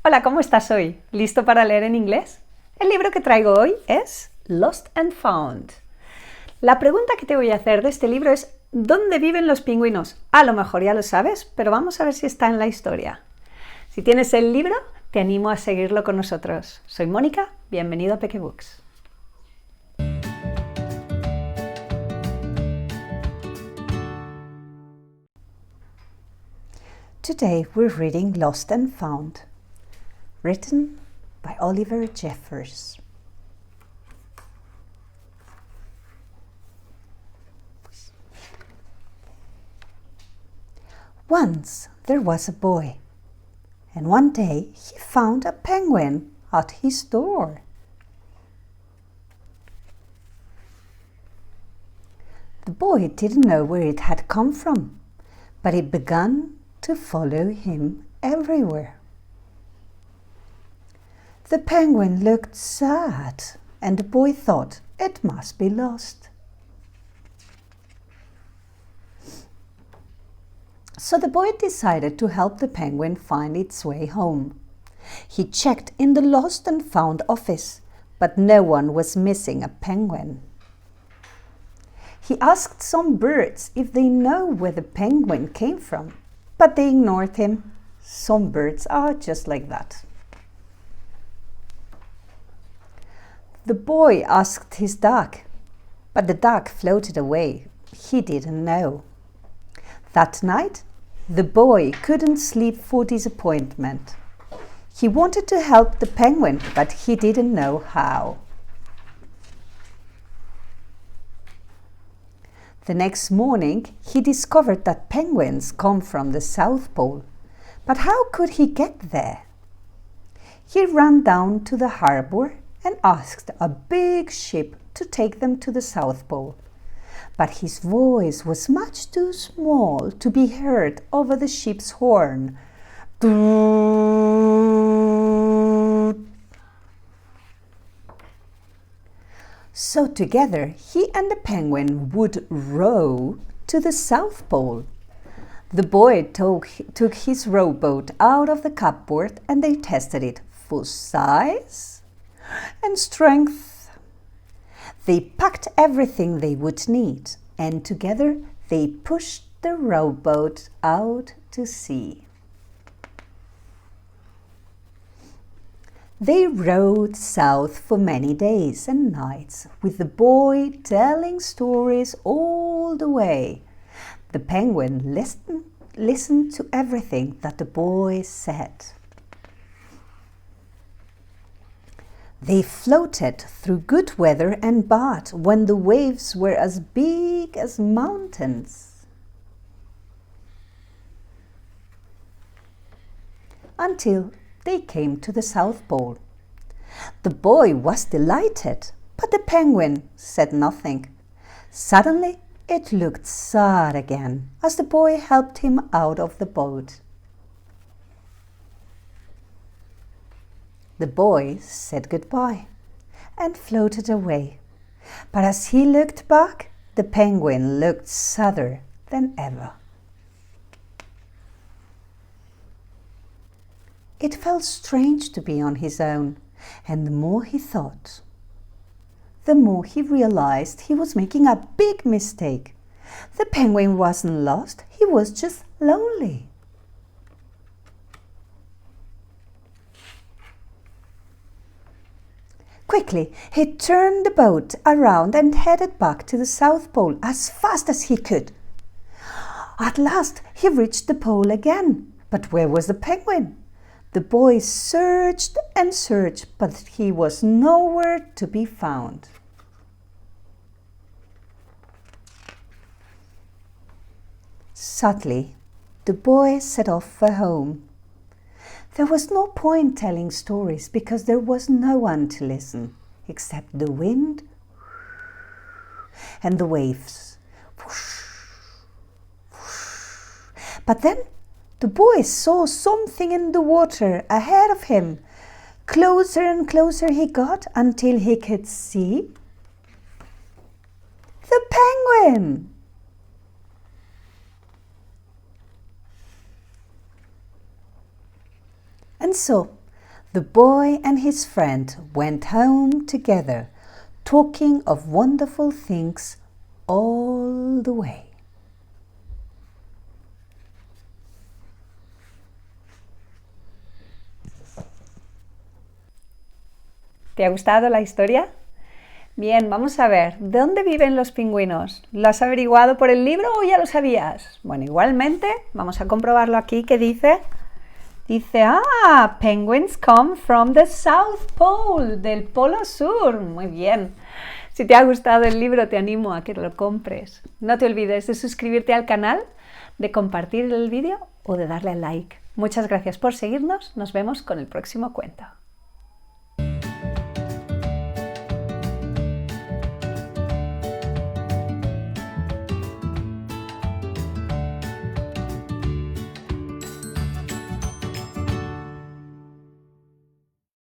Hola, ¿cómo estás hoy? ¿Listo para leer en inglés? El libro que traigo hoy es Lost and Found. La pregunta que te voy a hacer de este libro es ¿dónde viven los pingüinos? A lo mejor ya lo sabes, pero vamos a ver si está en la historia. Si tienes el libro, te animo a seguirlo con nosotros. Soy Mónica, bienvenido a Peque Books. Today we're reading Lost and Found, written by Oliver Jeffers. Once there was a boy, and one day he found a penguin at his door. The boy didn't know where it had come from, but it began to follow him everywhere. The penguin looked sad, and the boy thought it must be lost. So the boy decided to help the penguin find its way home. He checked in the Lost and Found office, but no one was missing a penguin. He asked some birds if they know where the penguin came from, but they ignored him. Some birds are just like that. The boy asked his duck, but the duck floated away. He didn't know. That night, the boy couldn't sleep for disappointment. He wanted to help the penguin, but he didn't know how. The next morning, he discovered that penguins come from the South Pole. But how could he get there? He ran down to the harbor and asked a big ship to take them to the South Pole. But his voice was much too small to be heard over the ship's horn. So together he and the penguin would row to the South Pole. The boy took his rowboat out of the cupboard and they tested it for size and strength. They packed everything they would need, and together they pushed the rowboat out to sea. They rowed south for many days and nights, with the boy telling stories all the way. The penguin listened to everything that the boy said. They floated through good weather and bad when the waves were as big as mountains. Until they came to the South Pole. The boy was delighted, but the penguin said nothing. Suddenly, it looked sad again as the boy helped him out of the boat. The boy said goodbye and floated away. But as he looked back, the penguin looked sadder than ever. It felt strange to be on his own, and the more he thought, the more he realized he was making a big mistake. The penguin wasn't lost, he was just lonely. Quickly, he turned the boat around and headed back to the South Pole as fast as he could. At last, he reached the pole again. But where was the penguin? The boy searched and searched, but he was nowhere to be found. Sadly, the boy set off for home. There was no point telling stories because there was no one to listen except the wind and the waves. But then the boy saw something in the water ahead of him. Closer and closer he got until he could see the penguin. And so The boy and his friend went home together, talking of wonderful things all the way. ¿Te ha gustado la historia? Bien, vamos a ver, ¿dónde viven los pingüinos? ¿Lo has averiguado por el libro o ya lo sabías? Bueno, igualmente, vamos a comprobarlo aquí. ¿Qué dice? Dice, penguins come from the South Pole, del Polo Sur. Muy bien. Si te ha gustado el libro, te animo a que lo compres. No te olvides de suscribirte al canal, de compartir el vídeo o de darle al like. Muchas gracias por seguirnos. Nos vemos con el próximo cuento.